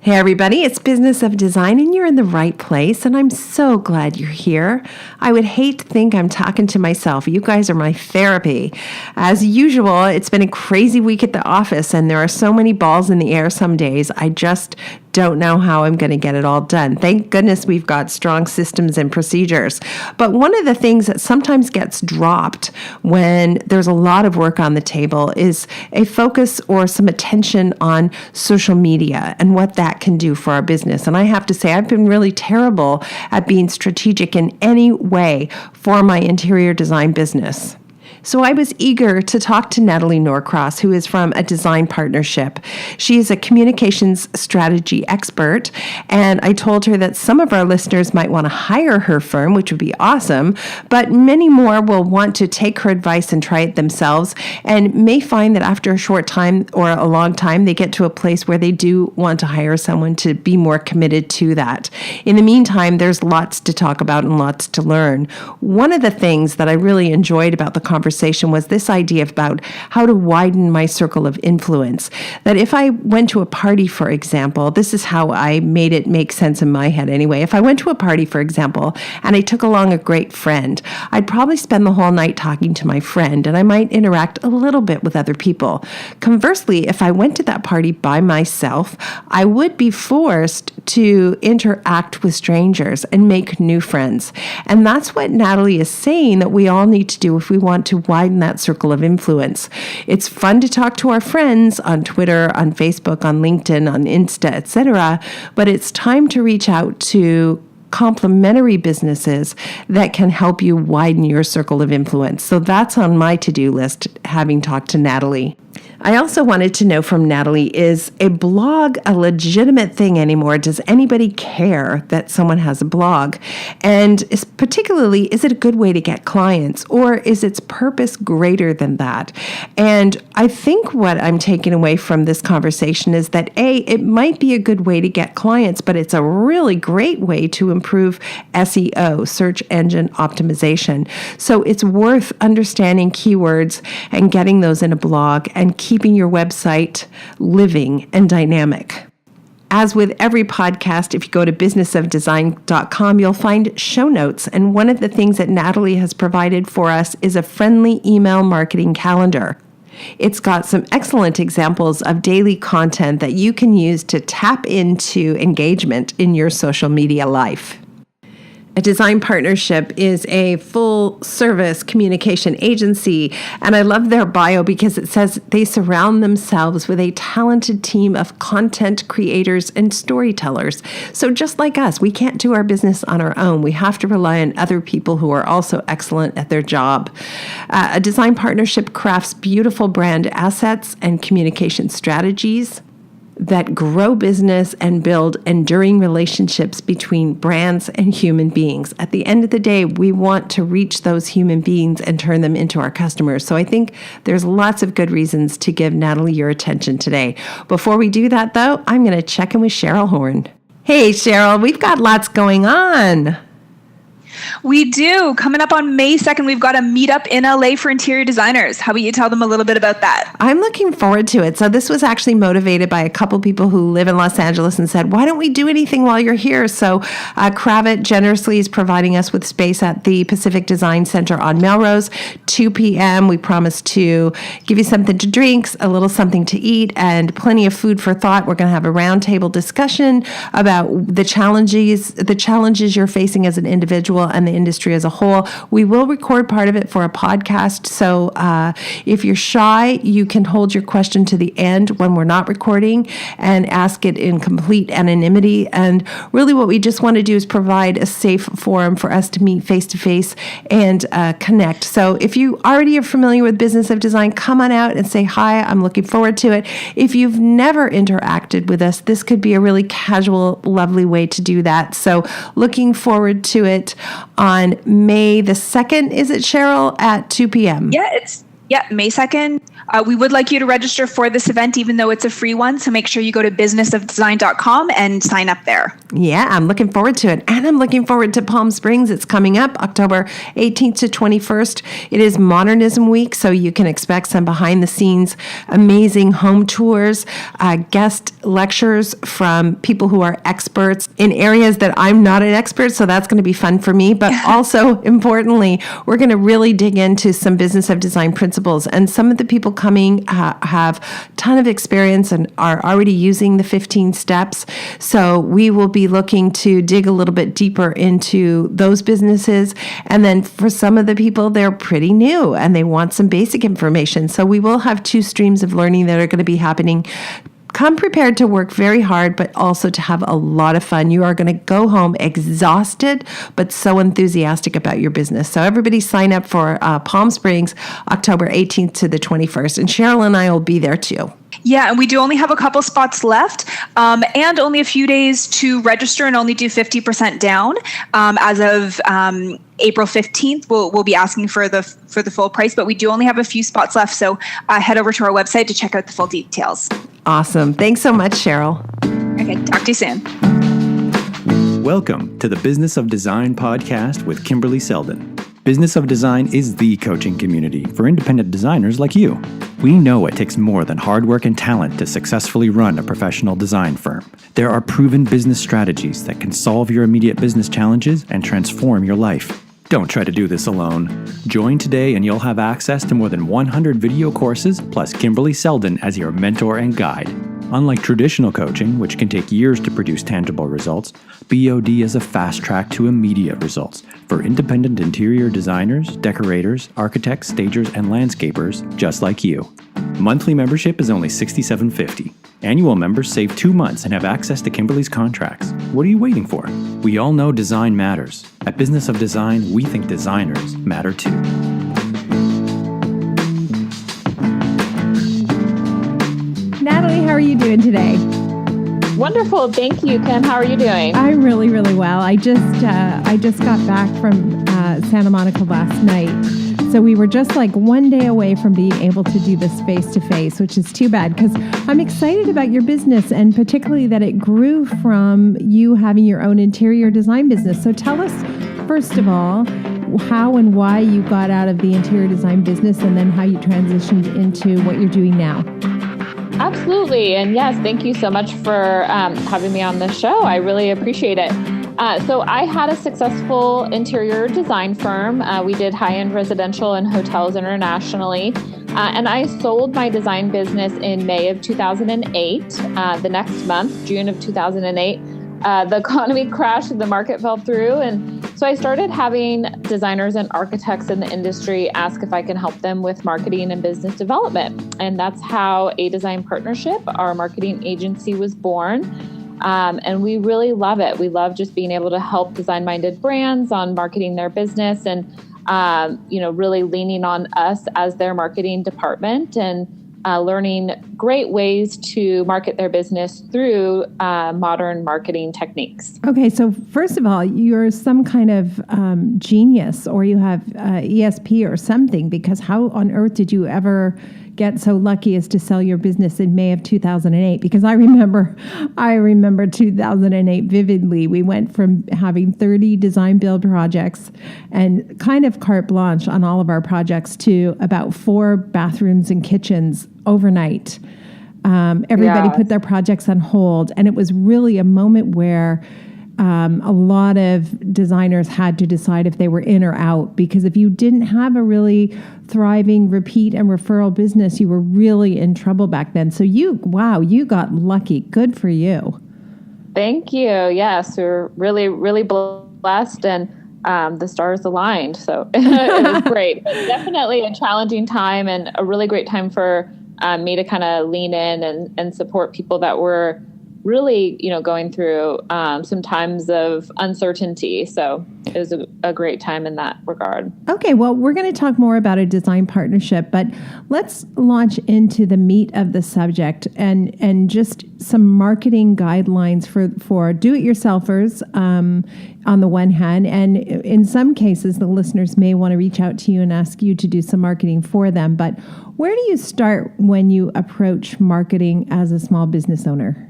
Hey everybody, it's Business of Design and you're in the right place and I'm so glad you're here. I would hate to think I'm talking to myself. You guys are my therapy. As usual, it's been a crazy week at the office and there are so many balls in the air some days. I just don't know how I'm going to get it all done. Thank goodness we've got strong systems and procedures. But one of the things that sometimes gets dropped when there's a lot of work on the table is a focus or some attention on social media and what that can do for our business. And I have to say, I've been really terrible at being strategic in any way for my interior design business. So I was eager to talk to Natalie Norcross, who is from a design partnership. She is a communications strategy expert, and I told her that some of our listeners might want to hire her firm, which would be awesome, but many more will want to take her advice and try it themselves, and may find that after a short time or a long time, they get to a place where they do want to hire someone to be more committed to that. In the meantime, there's lots to talk about and lots to learn. One of the things that I really enjoyed about the conversation was this idea about how to widen my circle of influence. That if I went to a party, for example, this is how I made it make sense in my head anyway. If I went to a party, for example, and I took along a great friend, I'd probably spend the whole night talking to my friend and I might interact a little bit with other people. Conversely, if I went to that party by myself, I would be forced to interact with strangers and make new friends. And that's what Natalie is saying that we all need to do if we want to widen that circle of influence. It's fun to talk to our friends on Twitter, on Facebook, on LinkedIn, on Insta, etc., but it's time to reach out to complementary businesses that can help you widen your circle of influence. So that's on my to-do list, having talked to Natalie. I also wanted to know from Natalie, is a blog a legitimate thing anymore? Does anybody care that someone has a blog? And particularly, is it a good way to get clients, or is its purpose greater than that? And I think what I'm taking away from this conversation is that A, it might be a good way to get clients, but it's a really great way to improve SEO, search engine optimization. So it's worth understanding keywords and getting those in a blog and keeping your website living and dynamic. As with every podcast, if you go to businessofdesign.com, you'll find show notes. And one of the things that Natalie has provided for us is a friendly email marketing calendar. It's got some excellent examples of daily content that you can use to tap into engagement in your social media life. A design partnership is a full-service communication agency, and I love their bio because it says they surround themselves with a talented team of content creators and storytellers. So just like us, we can't do our business on our own. We have to rely on other people who are also excellent at their job. A design partnership crafts beautiful brand assets and communication strategies that grow business and build enduring relationships between brands and human beings. At the end of the day, we want to reach those human beings and turn them into our customers. So I think there's lots of good reasons to give Natalie your attention today. Before we do that, though, I'm going to check in with Cheryl Horn. Hey, Cheryl, we've got lots going on. We do. Coming up on May 2nd, we've got a meetup in LA for interior designers. How about you tell them a little bit about that? I'm looking forward to it. So this was actually motivated by a couple people who live in Los Angeles and said, why don't we do anything while you're here? So Kravit generously is providing us with space at the Pacific Design Center on Melrose, 2 p.m. We promise to give you something to drink, a little something to eat, and plenty of food for thought. We're going to have a roundtable discussion about the challenges you're facing as an individual and the industry as a whole. We will record part of it for a podcast. So if you're shy, you can hold your question to the end when we're not recording and ask it in complete anonymity. And really what we just want to do is provide a safe forum for us to meet face to face and connect. So if you already are familiar with Business of Design, come on out and say hi. I'm looking forward to it. If you've never interacted with us, this could be a really casual, lovely way to do that. So looking forward to it on May the 2nd, is it, Cheryl, at 2 p.m.? Yeah, Yeah, May 2nd. We would like you to register for this event, even though it's a free one. So make sure you go to businessofdesign.com and sign up there. Yeah, I'm looking forward to it. And I'm looking forward to Palm Springs. It's coming up October 18th to 21st. It is Modernism Week, so you can expect some behind the scenes, amazing home tours, guest lectures from people who are experts in areas that I'm not an expert. So that's going to be fun for me. But also importantly, we're going to really dig into some business of design principles. And some of the people coming have a ton of experience and are already using the 15 steps. So we will be looking to dig a little bit deeper into those businesses. And then for some of the people, they're pretty new and they want some basic information. So we will have 2 streams of learning that are going to be happening. Come prepared to work very hard, but also to have a lot of fun. You are going to go home exhausted, but so enthusiastic about your business. So everybody sign up for Palm Springs, October 18th to the 21st. And Cheryl and I will be there too. Yeah, and we do only have a couple spots left, and only a few days to register, and only do 50% down. As of April 15th, we'll be asking for the full price, but we do only have a few spots left. So head over to our website to check out the full details. Awesome. Thanks so much, Cheryl. Okay, talk to you soon. Welcome to the Business of Design podcast with Kimberly Selden. Business of Design is the coaching community for independent designers like you. We know it takes more than hard work and talent to successfully run a professional design firm. There are proven business strategies that can solve your immediate business challenges and transform your life. Don't try to do this alone. Join today and you'll have access to more than 100 video courses plus Kimberly Selden as your mentor and guide. Unlike traditional coaching, which can take years to produce tangible results, BOD is a fast track to immediate results for independent interior designers, decorators, architects, stagers, and landscapers just like you. Monthly membership is only $67.50. Annual members save 2 months and have access to Kimberly's contracts. What are you waiting for? We all know design matters. At Business of Design, we think designers matter too. Natalie, how are you doing today? Wonderful. Thank you, Kim. How are you doing? I'm really, really well. I just got back from Santa Monica last night. So we were just like one day away from being able to do this face-to-face, which is too bad because I'm excited about your business and particularly that it grew from you having your own interior design business. So tell us, first of all, how and why you got out of the interior design business and then how you transitioned into what you're doing now. Absolutely. And yes, thank you so much for having me on the show. I really appreciate it. So I had a successful interior design firm. We did high-end residential and hotels internationally. And I sold my design business in May of 2008. The next month, June of 2008, the economy crashed and the market fell through. And so I started having designers and architects in the industry ask if I can help them with marketing and business development. And that's how A Design Partnership, our marketing agency, was born. And we really love it. We love just being able to help design-minded brands on marketing their business and, really leaning on us as their marketing department and learning great ways to market their business through modern marketing techniques. Okay, so first of all, you're some kind of genius or you have ESP or something because how on earth did you ever get so lucky as to sell your business in May of 2008? Because I remember 2008 vividly. We went from having 30 design build projects and kind of carte blanche on all of our projects to about 4 bathrooms and kitchens overnight. Everybody put their projects on hold. And it was really a moment where a lot of designers had to decide if they were in or out, because if you didn't have a really thriving repeat and referral business, you were really in trouble back then. So you got lucky. Good for you. Thank you. Yes, we're really, really blessed and the stars aligned. So it was great. But definitely a challenging time and a really great time for me to kind of lean in and support people that were really, going through some times of uncertainty. So it was a great time in that regard. Okay, well, we're going to talk more about a design partnership, but let's launch into the meat of the subject and just some marketing guidelines for do-it-yourselfers on the one hand, and in some cases, the listeners may want to reach out to you and ask you to do some marketing for them. But where do you start when you approach marketing as a small business owner?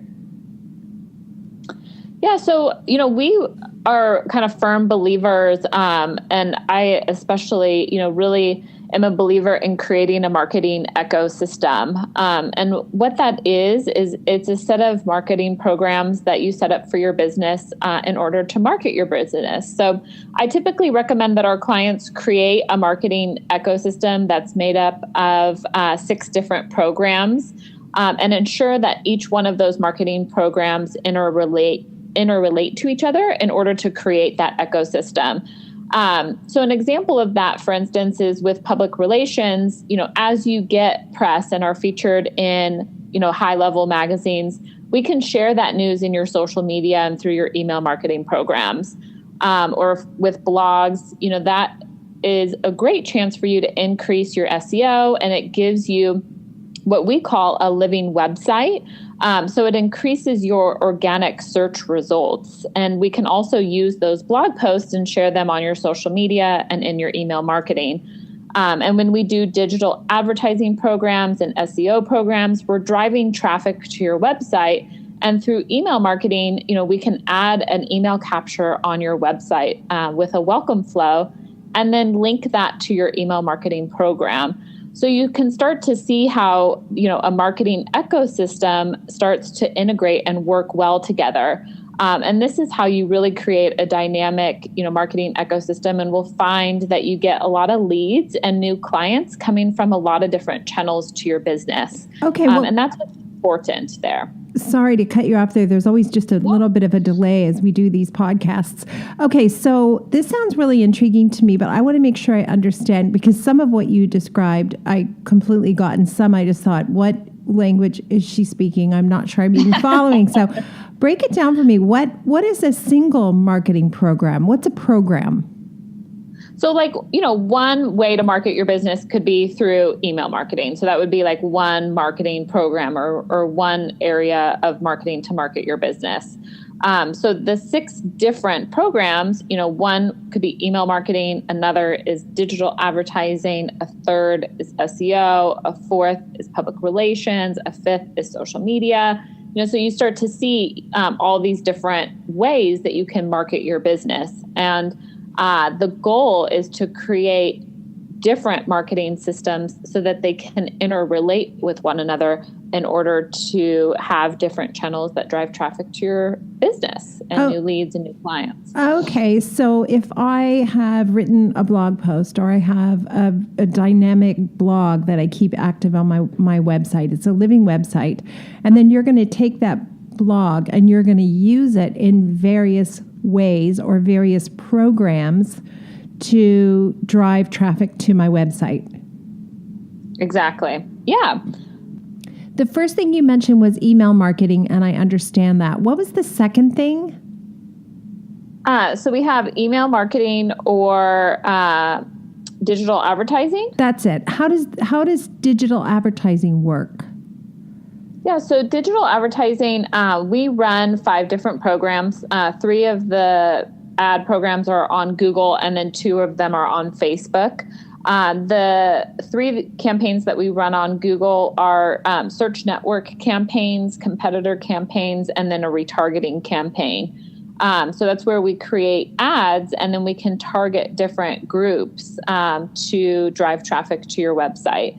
Yeah, so, we are kind of firm believers, and I especially, really am a believer in creating a marketing ecosystem. And what that is it's a set of marketing programs that you set up for your business in order to market your business. So I typically recommend that our clients create a marketing ecosystem that's made up of 6 different programs, and ensure that each one of those marketing programs interrelate to each other in order to create that ecosystem. So an example of that, for instance, is with public relations. As you get press and are featured in, high-level magazines, we can share that news in your social media and through your email marketing programs. Or with blogs, that is a great chance for you to increase your SEO, and it gives you what we call a living website. So it increases your organic search results. And we can also use those blog posts and share them on your social media and in your email marketing. And when we do digital advertising programs and SEO programs, we're driving traffic to your website. And through email marketing, we can add an email capture on your website with a welcome flow, and then link that to your email marketing program. So you can start to see how, a marketing ecosystem starts to integrate and work well together. And this is how you really create a dynamic, marketing ecosystem, and we'll find that you get a lot of leads and new clients coming from a lot of different channels to your business. Okay. Well, and that's what's important there. Sorry to cut you off there. There's always just a little bit of a delay as we do these podcasts. Okay, so this sounds really intriguing to me, but I want to make sure I understand, because some of what you described, I completely got, and some I just thought, what language is she speaking? I'm not sure I'm even following. So break it down for me. What is a single marketing program? What's a program? So one way to market your business could be through email marketing. So that would be like one marketing program or one area of marketing to market your business. So the 6 different programs, one could be email marketing, another is digital advertising, a third is SEO, a fourth is public relations, a fifth is social media. So you start to see all these different ways that you can market your business. And the goal is to create different marketing systems so that they can interrelate with one another in order to have different channels that drive traffic to your business and new leads and new clients. Okay, so if I have written a blog post, or I have a dynamic blog that I keep active on my website, it's a living website, and then you're going to take that blog and you're going to use it in various ways or various programs to drive traffic to my website. Exactly. Yeah. The first thing you mentioned was email marketing, and I understand that. What was the second thing? So we have email marketing or digital advertising. That's it. How does digital advertising work? Yeah, so digital advertising, we run 5 different programs. 3 of the ad programs are on Google, and then 2 of them are on Facebook. The 3 campaigns that we run on Google are search network campaigns, competitor campaigns, and then a retargeting campaign. So that's where we create ads, and then we can target different groups to drive traffic to your website.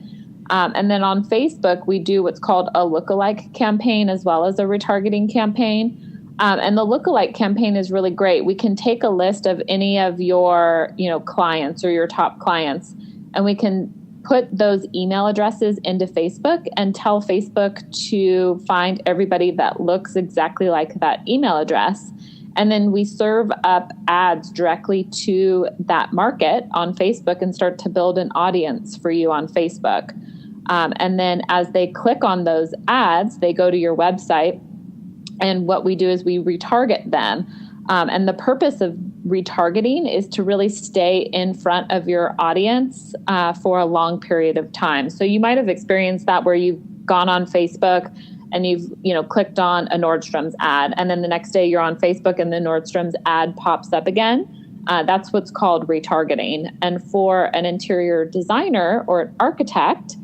And then on Facebook, we do what's called a lookalike campaign as well as a retargeting campaign. And the lookalike campaign is really great. We can take a list of any of your, clients or your top clients, and we can put those email addresses into Facebook and tell Facebook to find everybody that looks exactly like that email address. And then we serve up ads directly to that market on Facebook and start to build an audience for you on Facebook. And then as they click on those ads, they go to your website. And what we do is we retarget them. And the purpose of retargeting is to really stay in front of your audience for a long period of time. So you might have experienced that where you've gone on Facebook and you've clicked on a Nordstrom's ad, and then the next day you're on Facebook and the Nordstrom's ad pops up again. That's what's called retargeting. And for an interior designer or an architect,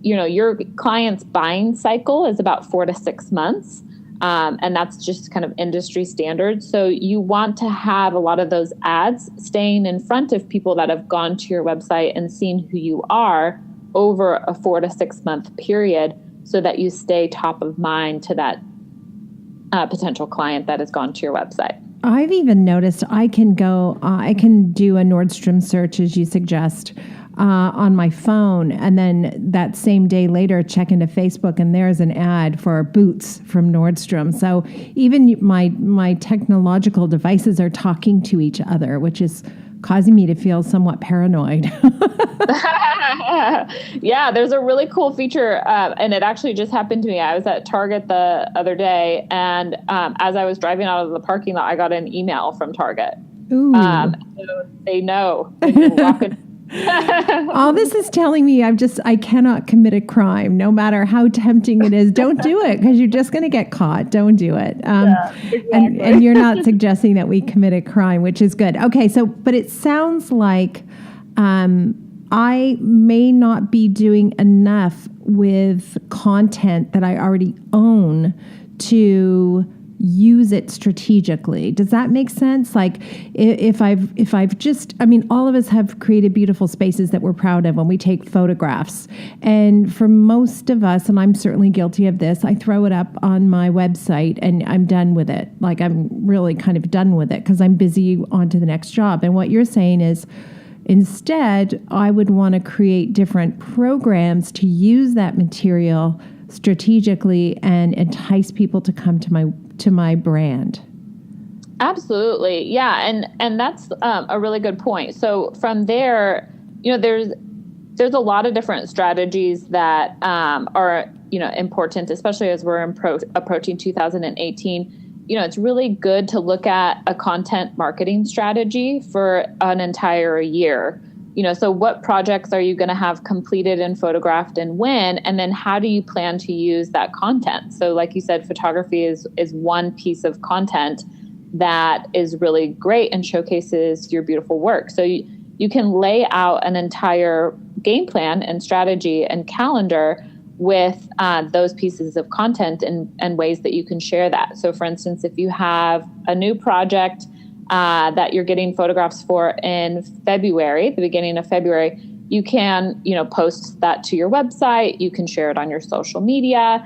your client's buying cycle is about 4 to 6 months. And that's just kind of industry standard. So you want to have a lot of those ads staying in front of people that have gone to your website and seen who you are over a 4 to 6 month period, so that you stay top of mind to that potential client that has gone to your website. I've even noticed I can do a Nordstrom search, as you suggest, on my phone, and then that same day later check into Facebook and there's an ad for boots from Nordstrom. So even my technological devices are talking to each other, which is causing me to feel somewhat paranoid. Yeah, there's a really cool feature, and it actually just happened to me. I was at Target the other day, and as I was driving out of the parking lot, I got an email from Target. Ooh. So they know when you're walking. All this is telling me I cannot commit a crime, no matter how tempting it is. Don't do it, because you're just going to get caught. Don't do it. Exactly. And you're not suggesting that we commit a crime, which is good. Okay, but it sounds like I may not be doing enough with content that I already own to use it strategically. Does that make sense? Like if I've just, all of us have created beautiful spaces that we're proud of when we take photographs. And for most of us, and I'm certainly guilty of this, I throw it up on my website and I'm done with it. Like I'm really kind of done with it because I'm busy on to the next job. And what you're saying is, instead, I would want to create different programs to use that material strategically and entice people to come to my brand. Absolutely. Yeah. And that's a really good point. So from there, there's a lot of different strategies that are, important, especially as we're approaching 2018. It's really good to look at a content marketing strategy for an entire year. So what projects are you going to have completed and photographed and when? And then how do you plan to use that content? So like you said, photography is one piece of content that is really great and showcases your beautiful work. So you can lay out an entire game plan and strategy and calendar with those pieces of content and ways that you can share that. So for instance, if you have a new project that you're getting photographs for in February, the beginning of February, you can, post that to your website. You can share it on your social media.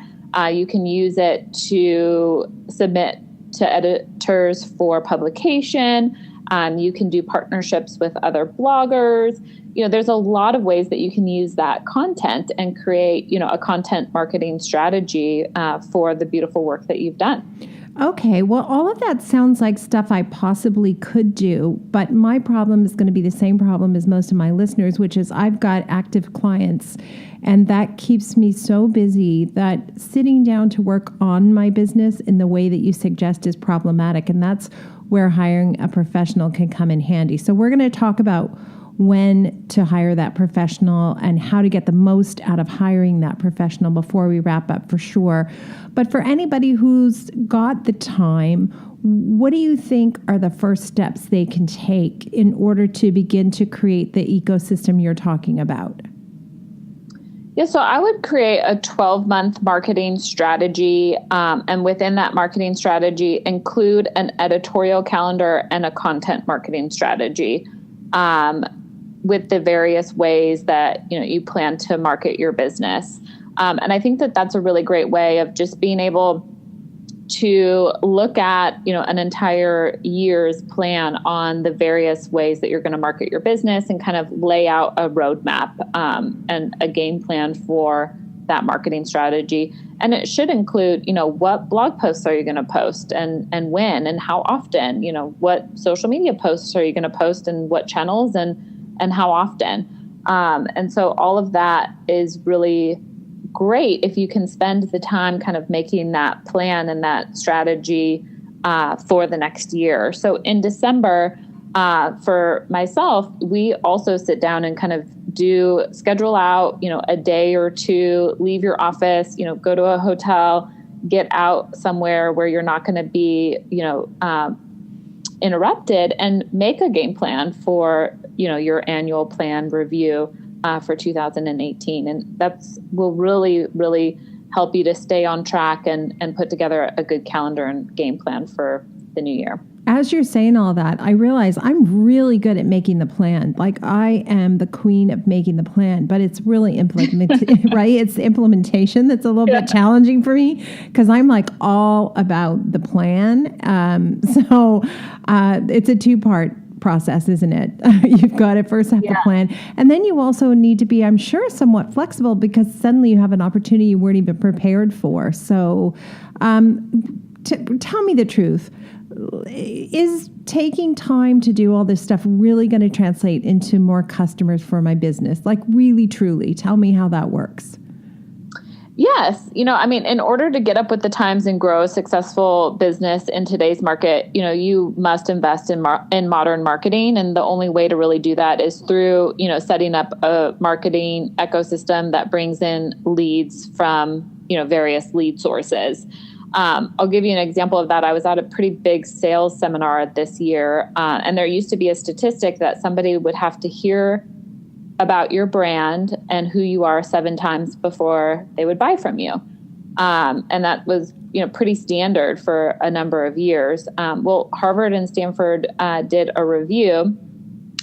You can use it to submit to editors for publication. You can do partnerships with other bloggers. There's a lot of ways that you can use that content and create, a content marketing strategy for the beautiful work that you've done. Okay, well, all of that sounds like stuff I possibly could do, but my problem is going to be the same problem as most of my listeners, which is I've got active clients, and that keeps me so busy that sitting down to work on my business in the way that you suggest is problematic, and that's where hiring a professional can come in handy. So we're going to talk about when to hire that professional and how to get the most out of hiring that professional before we wrap up, for sure. But for anybody who's got the time, what do you think are the first steps they can take in order to begin to create the ecosystem you're talking about? Yeah, so I would create a 12-month marketing strategy, and within that marketing strategy, include an editorial calendar and a content marketing strategy. With the various ways that you plan to market your business. And I think that that's a really great way of just being able to look at an entire year's plan on the various ways that you're going to market your business and kind of lay out a roadmap and a game plan for that marketing strategy. And it should include, what blog posts are you going to post and when and how often, what social media posts are you going to post and what channels and how often. And so all of that is really great if you can spend the time kind of making that plan and that strategy for the next year. So in December, for myself, we also sit down and kind of schedule out, a day or two, leave your office, go to a hotel, get out somewhere where you're not going to be, interrupted, and make a game plan for, your annual plan review for 2018. And will really, really help you to stay on track and put together a good calendar and game plan for the new year. As you're saying all that, I realize I'm really good at making the plan. Like, I am the queen of making the plan, but it's really right? It's the implementation that's a little bit challenging for me, because I'm like all about the plan. So it's a two-part process, isn't it? You've got to first have the plan, and then you also need to be, I'm sure, somewhat flexible, because suddenly you have an opportunity you weren't even prepared for. So tell me the truth. Is taking time to do all this stuff really going to translate into more customers for my business? Like, really, truly, tell me how that works. Yes. In order to get up with the times and grow a successful business in today's market, you must invest in modern marketing. And the only way to really do that is through, setting up a marketing ecosystem that brings in leads from, various lead sources. I'll give you an example of that. I was at a pretty big sales seminar this year, and there used to be a statistic that somebody would have to hear about your brand and who you are 7 times before they would buy from you. And that was, pretty standard for a number of years. Well, Harvard and Stanford did a review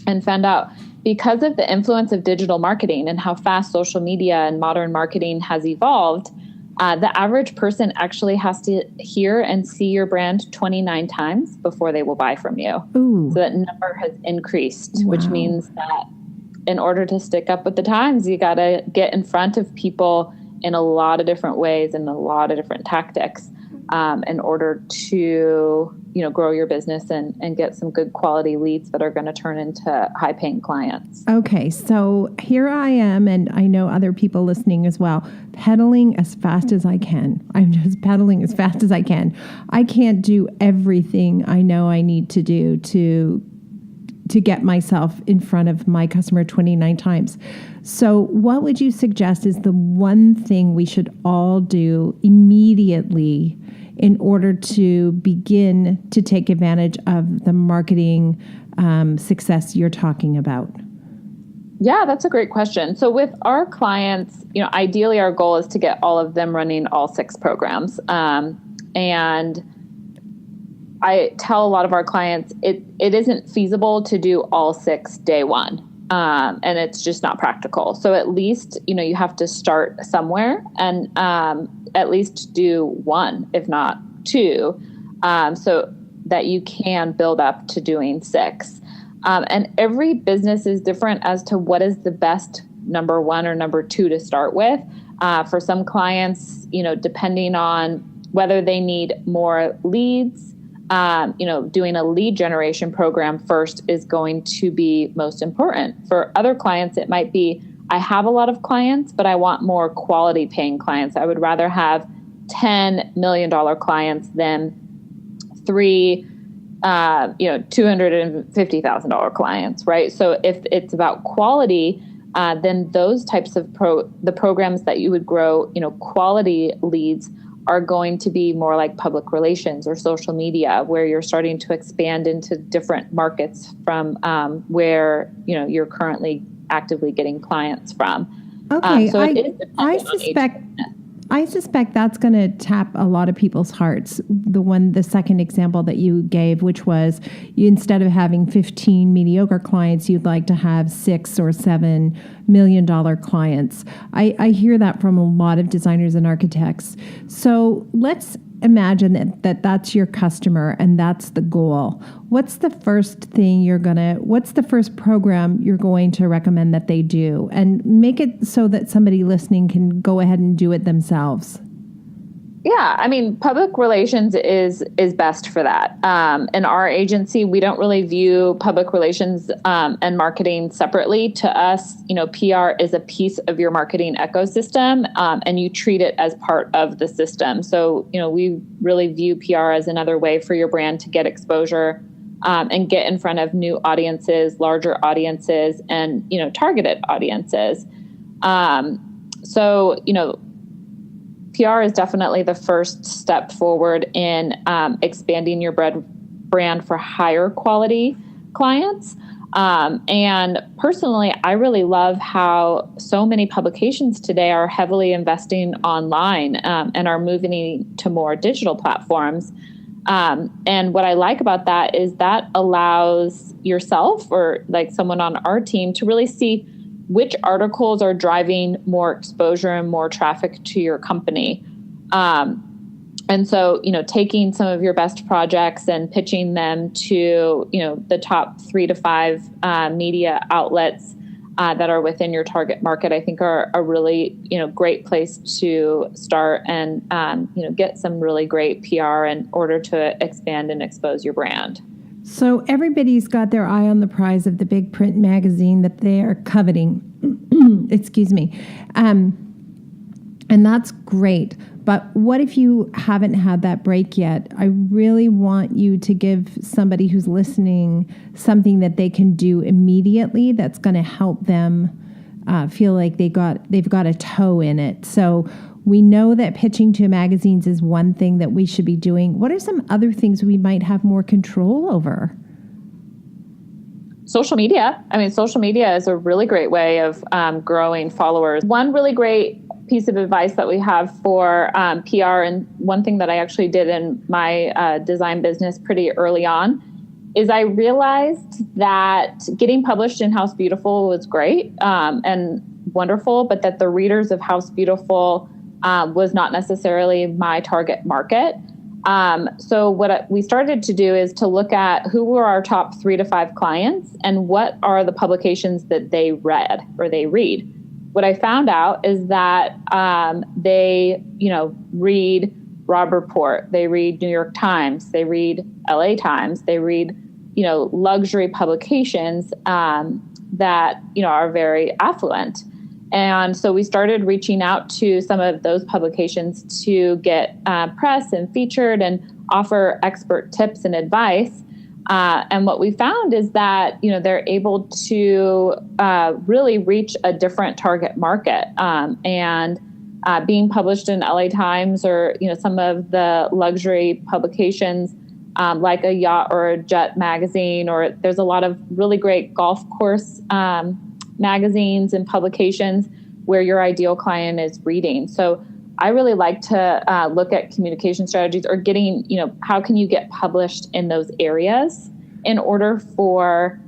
and found out, because of the influence of digital marketing and how fast social media and modern marketing has evolved, the average person actually has to hear and see your brand 29 times before they will buy from you. Ooh. So that number has increased, which means that in order to stick up with the times, you got to get in front of people in a lot of different ways and a lot of different tactics in order to, grow your business and get some good quality leads that are going to turn into high-paying clients. Okay, so here I am, and I know other people listening as well, pedaling as fast as I can. I'm just pedaling as fast as I can. I can't do everything I know I need to do to get myself in front of my customer 29 times. So what would you suggest is the one thing we should all do immediately in order to begin to take advantage of the marketing success you're talking about? Yeah, that's a great question. So with our clients, ideally our goal is to get all of them running all 6 programs. And I tell a lot of our clients it isn't feasible to do all 6 day one. And it's just not practical. So at least, you have to start somewhere and at least do 1, if not 2, so that you can build up to doing 6. And every business is different as to what is the best number 1 or number 2 to start with. For some clients, depending on whether they need more leads, doing a lead generation program first is going to be most important. For other clients, it might be, I have a lot of clients, but I want more quality paying clients. I would rather have $10 million clients than 3, $250,000 clients, right? So if it's about quality, then those types of the programs that you would grow, quality leads are going to be more like public relations or social media, where you're starting to expand into different markets from where you're currently actively getting clients from. Okay, So I suspect that's going to tap a lot of people's hearts. The second example that you gave, which was instead of having 15 mediocre clients, you'd like to have 6 or 7 $1 million clients. I hear that from a lot of designers and architects. So let's imagine that's your customer and that's the goal. What's the first program you're going to recommend that they do? And make it so that somebody listening can go ahead and do it themselves. Yeah, I mean, public relations is best for that. In our agency, we don't really view public relations and marketing separately. To us, PR is a piece of your marketing ecosystem, and you treat it as part of the system. So, we really view PR as another way for your brand to get exposure and get in front of new audiences, larger audiences, and targeted audiences. So, PR is definitely the first step forward in expanding your brand for higher quality clients. And personally, I really love how so many publications today are heavily investing online and are moving to more digital platforms. And what I like about that is that allows yourself or like someone on our team to really see which articles are driving more exposure and more traffic to your company. And so, taking some of your best projects and pitching them to, the top 3 to 5 media outlets that are within your target market, I think are a really, great place to start and, get some really great PR in order to expand and expose your brand. So everybody's got their eye on the prize of the big print magazine that they are coveting. Excuse me. And that's great. But what if you haven't had that break yet? I really want you to give somebody who's listening something that they can do immediately that's going to help them feel like they've got a toe in it. So we know that pitching to magazines is one thing that we should be doing. What are some other things we might have more control over? Social media. I mean, social media is a really great way of growing followers. One really great piece of advice that we have for PR, and one thing that I actually did in my design business pretty early on, is I realized that getting published in House Beautiful was great and wonderful, but that the readers of House Beautiful was not necessarily my target market. So what we started to do is to look at who were our top 3 to 5 clients and what are the publications that they read or they read. What I found out is that they, read Robb Report, they read New York Times, they read LA Times, they read, luxury publications that, are very affluent. And so we started reaching out to some of those publications to get press and featured and offer expert tips and advice. And what we found is that, they're able to really reach a different target market. And being published in LA Times or, some of the luxury publications like a Yacht or a Jet magazine, or there's a lot of really great golf course magazines and publications where your ideal client is reading. So I really like to look at communication strategies or getting, how can you get published in those areas in order for,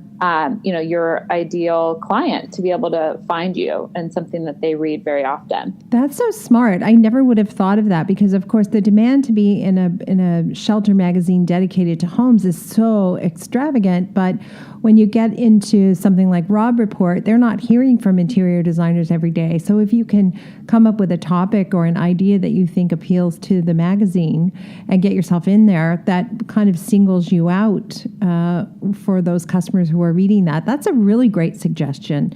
your ideal client to be able to find you and something that they read very often. That's so smart. I never would have thought of that because, of course, the demand to be in a shelter magazine dedicated to homes is so extravagant. But when you get into something like Robb Report, they're not hearing from interior designers every day. So if you can come up with a topic or an idea that you think appeals to the magazine and get yourself in there, that kind of singles you out for those customers who are reading that. That's a really great suggestion.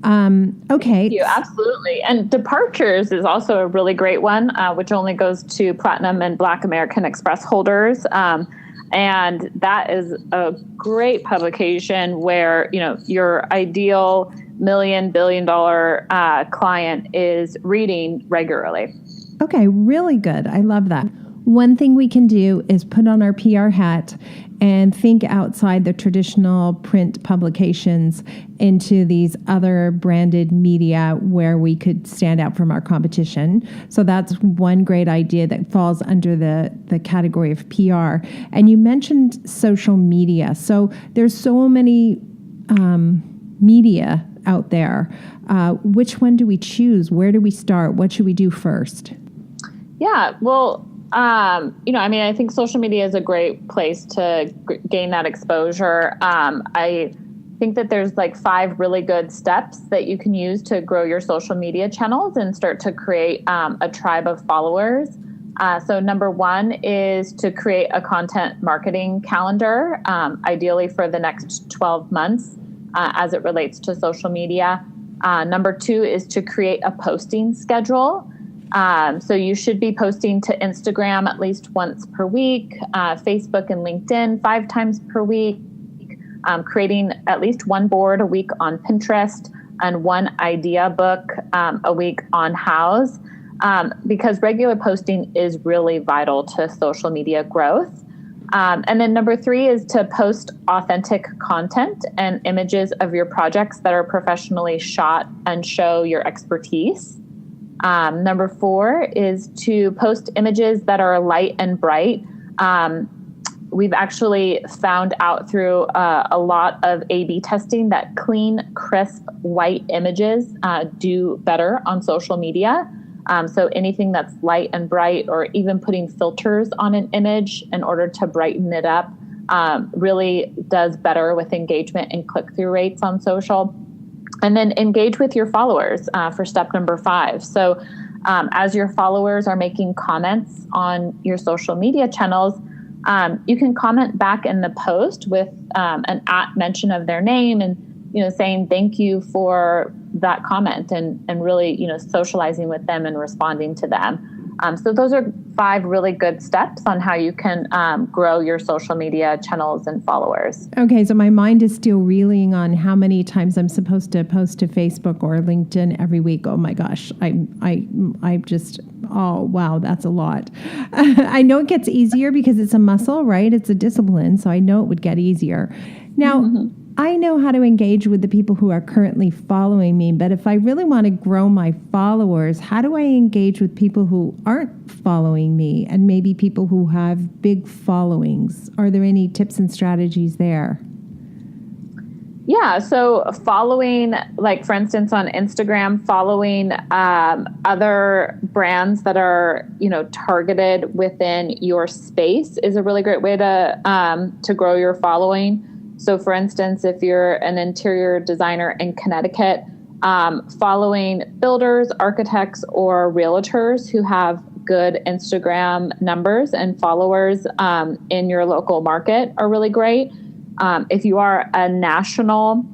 Okay. Thank you, absolutely. And Departures is also a really great one, which only goes to Platinum and Black American Express holders. And that is a great publication where, your ideal $1 billion client is reading regularly. Okay, really good. I love that. One thing we can do is put on our PR hat and think outside the traditional print publications into these other branded media where we could stand out from our competition. So that's one great idea that falls under the category of PR. And you mentioned social media. So there's so many media out there. Which one do we choose? Where do we start? What should we do first? Yeah, well, I think social media is a great place to gain that exposure. I think that there's like 5 really good steps that you can use to grow your social media channels and start to create a tribe of followers. So number one is to create a content marketing calendar, ideally for the next 12 months as it relates to social media. Number two is to create a posting schedule. So you should be posting to Instagram at least once per week, Facebook and LinkedIn 5 times per week, creating at least one board a week on Pinterest and one idea book a week on Houzz, because regular posting is really vital to social media growth. And then number three is to post authentic content and images of your projects that are professionally shot and show your expertise. Number four is to post images that are light and bright. We've actually found out through a lot of A/B testing that clean, crisp, white images do better on social media. So anything that's light and bright, or even putting filters on an image in order to brighten it up, really does better with engagement and click-through rates on social. And then engage with your followers for step number 5. So as your followers are making comments on your social media channels, you can comment back in the post with an @ mention of their name and, saying thank you for that comment and really, socializing with them and responding to them. So those are 5 really good steps on how you can grow your social media channels and followers. Okay, so my mind is still reeling on how many times I'm supposed to post to Facebook or LinkedIn every week. Oh my gosh, I just, oh wow, that's a lot. I know it gets easier because it's a muscle, right? It's a discipline, so I know it would get easier. Now, I know how to engage with the people who are currently following me, but if I really want to grow my followers, how do I engage with people who aren't following me and maybe people who have big followings? Are there any tips and strategies there? Yeah, so following, like for instance, on Instagram, following other brands that are, targeted within your space is a really great way to grow your following. So for instance, if you're an interior designer in Connecticut, following builders, architects, or realtors who have good Instagram numbers and followers in your local market are really great. If you are a national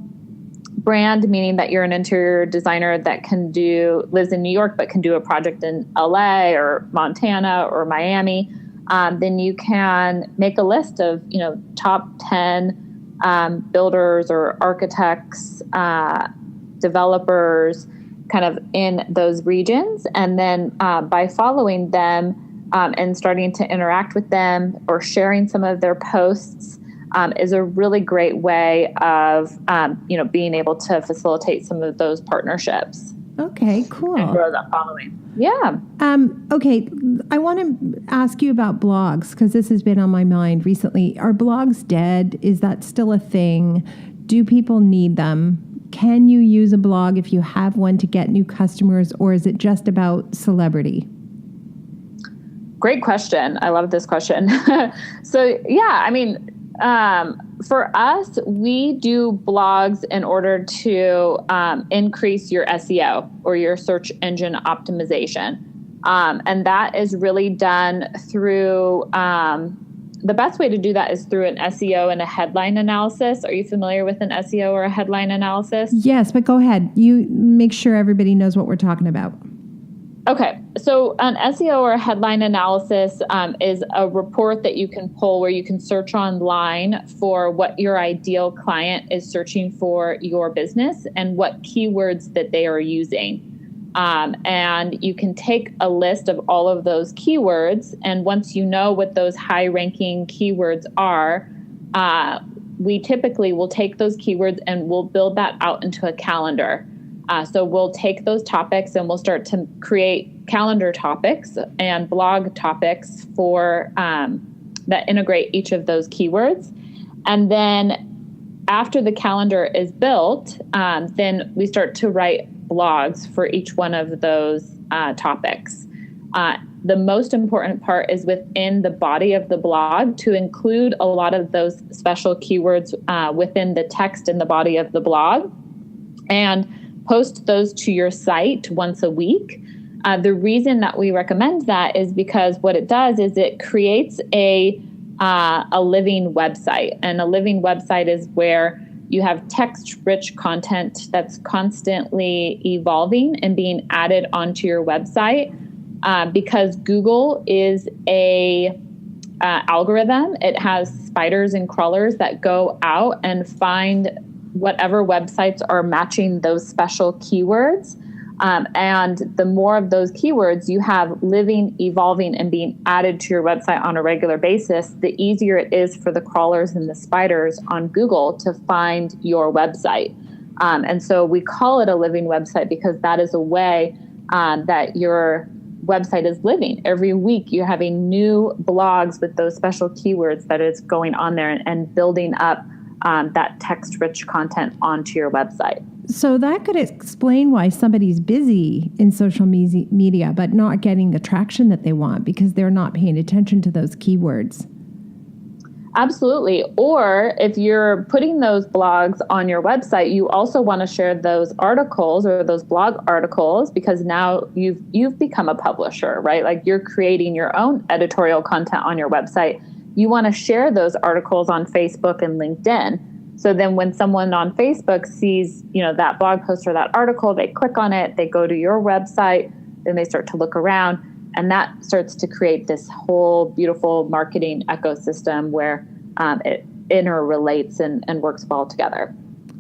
brand, meaning that you're an interior designer that lives in New York but can do a project in LA or Montana or Miami, then you can make a list of top 10 builders or architects, developers, kind of in those regions. And then by following them and starting to interact with them or sharing some of their posts is a really great way of, being able to facilitate some of those partnerships. Okay, cool. And grow that following. Yeah. Okay, I want to ask you about blogs because this has been on my mind recently. Are blogs dead? Is that still a thing? Do people need them? Can you use a blog if you have one to get new customers, or is it just about celebrity? Great question. I love this question. So, for us, we do blogs in order to increase your SEO or your search engine optimization. And that is really done through, the best way to do that is through an SEO and a headline analysis. Are you familiar with an SEO or a headline analysis? Yes, but go ahead. You make sure everybody knows what we're talking about. Okay, so an SEO or a headline analysis is a report that you can pull where you can search online for what your ideal client is searching for your business and what keywords that they are using. And you can take a list of all of those keywords, and once you know what those high-ranking keywords are, we typically will take those keywords and we'll build that out into a calendar. So we'll take those topics and we'll start to create calendar topics and blog topics for that integrate each of those keywords. And then after the calendar is built, then we start to write blogs for each one of those topics. The most important part is within the body of the blog to include a lot of those special keywords within the text in the body of the blog and post those to your site once a week. The reason that we recommend that is because what it does is it creates a living website. And a living website is where you have text-rich content that's constantly evolving and being added onto your website. Because Google is a algorithm, it has spiders and crawlers that go out and find whatever websites are matching those special keywords. And the more of those keywords you have living, evolving, and being added to your website on a regular basis, the easier it is for the crawlers and the spiders on Google to find your website. And so we call it a living website because that is a way that your website is living. Every week you're having new blogs with those special keywords that is going on there and building up that text-rich content onto your website. So that could explain why somebody's busy in social media, but not getting the traction that they want because they're not paying attention to those keywords. Absolutely. Or if you're putting those blogs on your website, you also want to share those articles or those blog articles because now you've become a publisher, right? Like you're creating your own editorial content on your website. You want to share those articles on Facebook and LinkedIn. So then when someone on Facebook sees, that blog post or that article, they click on it, they go to your website, then they start to look around, and that starts to create this whole beautiful marketing ecosystem where it interrelates and works well together.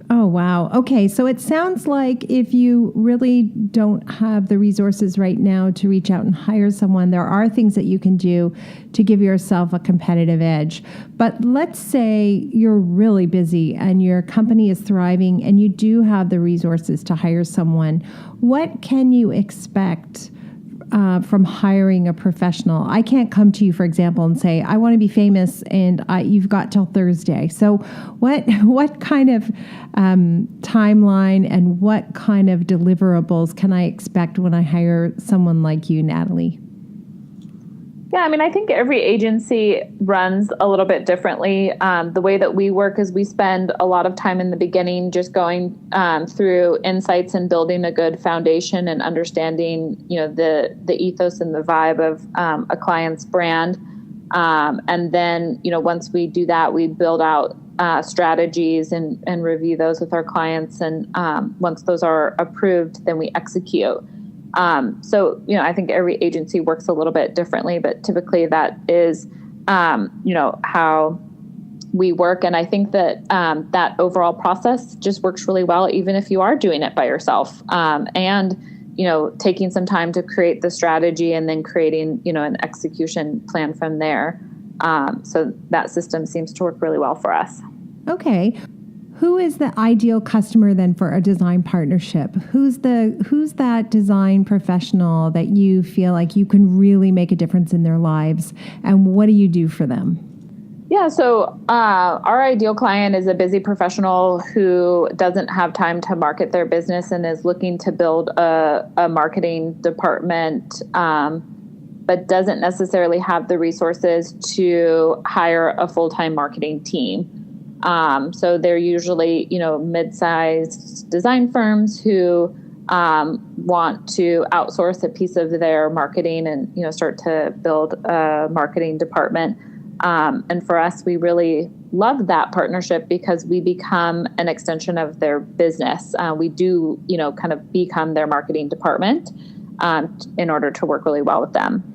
Oh, wow. Okay. So it sounds like if you really don't have the resources right now to reach out and hire someone, there are things that you can do to give yourself a competitive edge. But let's say you're really busy and your company is thriving and you do have the resources to hire someone. What can you expect from hiring a professional? I can't come to you, for example, and say, I want to be famous and you've got till Thursday. So what kind of timeline and what kind of deliverables can I expect when I hire someone like you, Natalie? Yeah, I think every agency runs a little bit differently. The way that we work is we spend a lot of time in the beginning just going through insights and building a good foundation and understanding, the ethos and the vibe of a client's brand. And then, once we do that, we build out strategies and review those with our clients. And once those are approved, then we execute. So, I think every agency works a little bit differently, but typically that is, how we work. And I think that that overall process just works really well, even if you are doing it by yourself. And, taking some time to create the strategy and then creating, an execution plan from there. So that system seems to work really well for us. Okay. Who is the ideal customer then for a design partnership? Who's that design professional that you feel like you can really make a difference in their lives? And what do you do for them? Yeah, so our ideal client is a busy professional who doesn't have time to market their business and is looking to build a marketing department, but doesn't necessarily have the resources to hire a full-time marketing team. So they're usually, mid-sized design firms who want to outsource a piece of their marketing and, start to build a marketing department. And for us, we really love that partnership because we become an extension of their business. We do, kind of become their marketing department in order to work really well with them.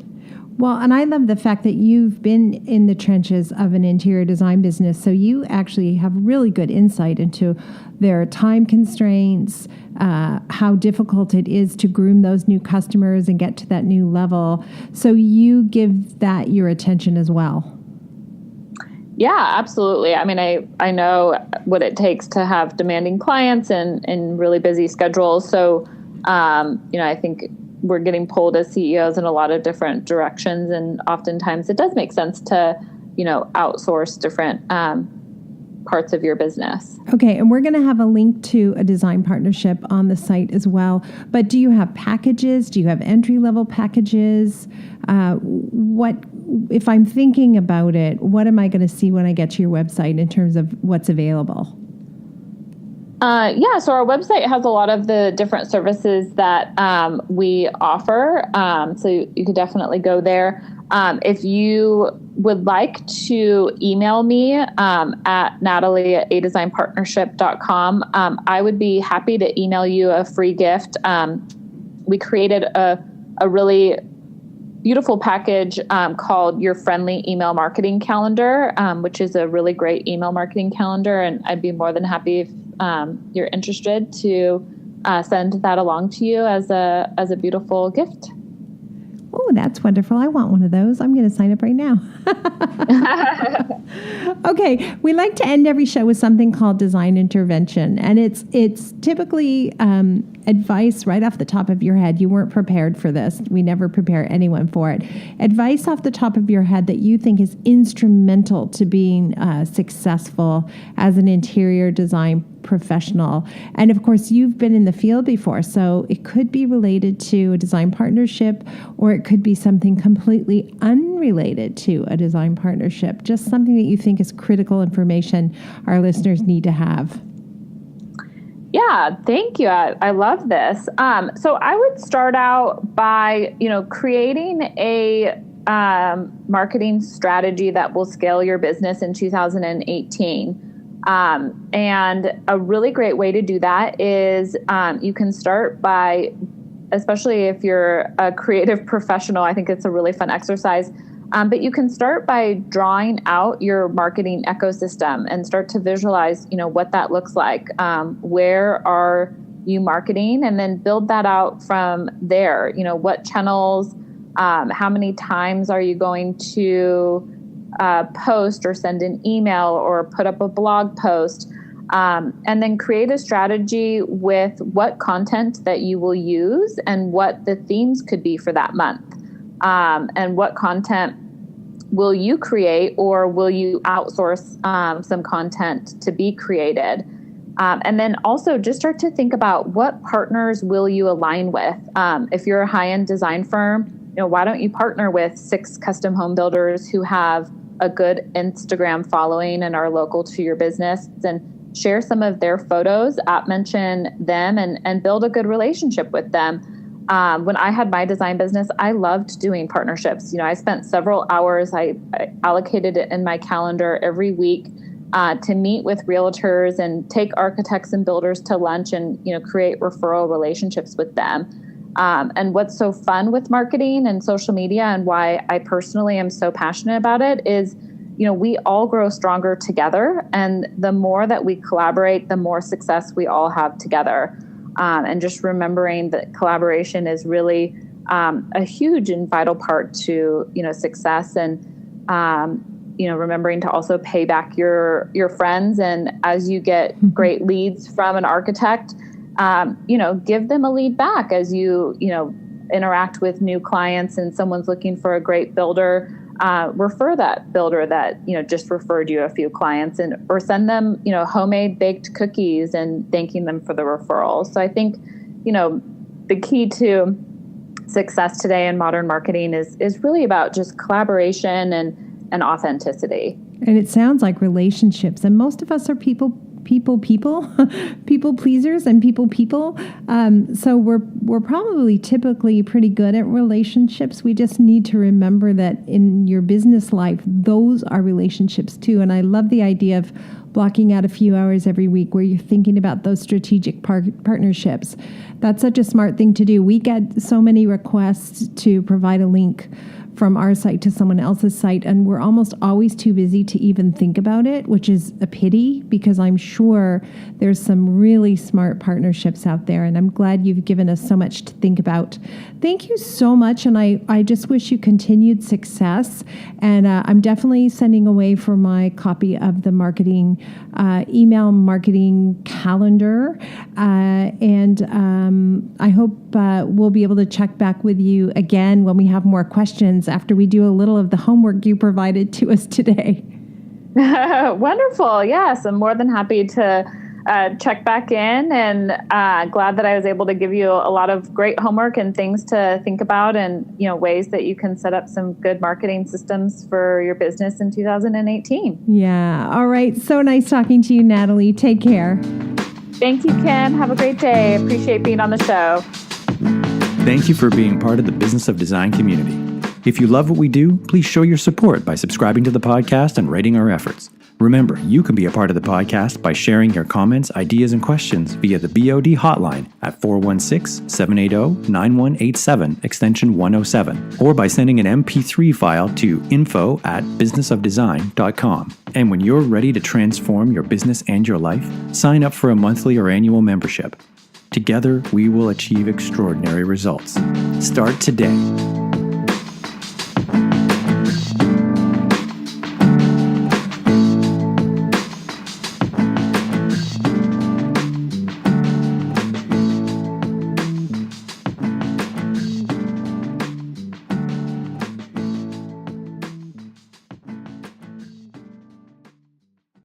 Well, and I love the fact that you've been in the trenches of an interior design business, so you actually have really good insight into their time constraints, how difficult it is to groom those new customers and get to that new level. So you give that your attention as well. Yeah, absolutely. I know what it takes to have demanding clients and really busy schedules. So, I think we're getting pulled as CEOs in a lot of different directions. And oftentimes it does make sense to, outsource different parts of your business. Okay. And we're going to have a link to a design partnership on the site as well. But do you have packages? Do you have entry-level packages? If I'm thinking about it, what am I going to see when I get to your website in terms of what's available? So our website has a lot of the different services that we offer. So you could definitely go there. If you would like to email me at Natalie@adesignpartnership.com, I would be happy to email you a free gift. We created a really beautiful package called Your Friendly Email Marketing Calendar, which is a really great email marketing calendar. And I'd be more than happy if you're interested to send that along to you as a beautiful gift. Oh, that's wonderful. I want one of those. I'm going to sign up right now. Okay. We like to end every show with something called design intervention. And it's typically advice right off the top of your head. You weren't prepared for this. We never prepare anyone for it. Advice off the top of your head that you think is instrumental to being successful as an interior design professional. And of course, you've been in the field before, so it could be related to a design partnership, or it could be something completely unrelated to a design partnership, just something that you think is critical information our listeners need to have. Yeah, thank you. I love this. So I would start out by, creating a marketing strategy that will scale your business in 2018. And a really great way to do that is you can start by, especially if you're a creative professional, I think it's a really fun exercise. But you can start by drawing out your marketing ecosystem and start to visualize, what that looks like. Where are you marketing? And then build that out from there. What channels, how many times are you going to post or send an email or put up a blog post, and then create a strategy with what content that you will use and what the themes could be for that month, and what content will you create, or will you outsource some content to be created. And then also just start to think about what partners will you align with. If you're a high-end design firm, why don't you partner with 6 custom home builders who have a good Instagram following and are local to your business, and share some of their photos, mention them, and build a good relationship with them. When I had my design business, I loved doing partnerships. I spent several hours, I allocated it in my calendar every week to meet with realtors and take architects and builders to lunch and, create referral relationships with them. And what's so fun with marketing and social media, and why I personally am so passionate about it, is, we all grow stronger together. And the more that we collaborate, the more success we all have together. And just remembering that collaboration is really a huge and vital part to, success. And, remembering to also pay back your friends. And as you get great leads from an architect, give them a lead back as you interact with new clients, and someone's looking for a great builder. Refer that builder that, just referred you a few clients, or send them, homemade baked cookies and thanking them for the referral. So I think, the key to success today in modern marketing is really about just collaboration and authenticity. And it sounds like relationships. And most of us are people pleasers and people. So we're probably typically pretty good at relationships. We just need to remember that in your business life, those are relationships too. And I love the idea of blocking out a few hours every week where you're thinking about those strategic partnerships. That's such a smart thing to do. We get so many requests to provide a link from our site to someone else's site, and we're almost always too busy to even think about it, which is a pity, because I'm sure there's some really smart partnerships out there, and I'm glad you've given us so much to think about. Thank you so much, and I just wish you continued success, and I'm definitely sending away for my copy of the email marketing calendar, and I hope we'll be able to check back with you again when we have more questions after we do a little of the homework you provided to us today. Wonderful. Yes, I'm more than happy to check back in, and glad that I was able to give you a lot of great homework and things to think about, and ways that you can set up some good marketing systems for your business in 2018. Yeah. All right. So nice talking to you, Natalie. Take care. Thank you, Kim. Have a great day. Appreciate being on the show. Thank you for being part of the Business of Design community. If you love what we do, please show your support by subscribing to the podcast and rating our efforts. Remember, you can be a part of the podcast by sharing your comments, ideas, and questions via the BOD hotline at 416-780-9187, extension 107, or by sending an MP3 file to info@businessofdesign.com. And when you're ready to transform your business and your life, sign up for a monthly or annual membership. Together, we will achieve extraordinary results. Start today.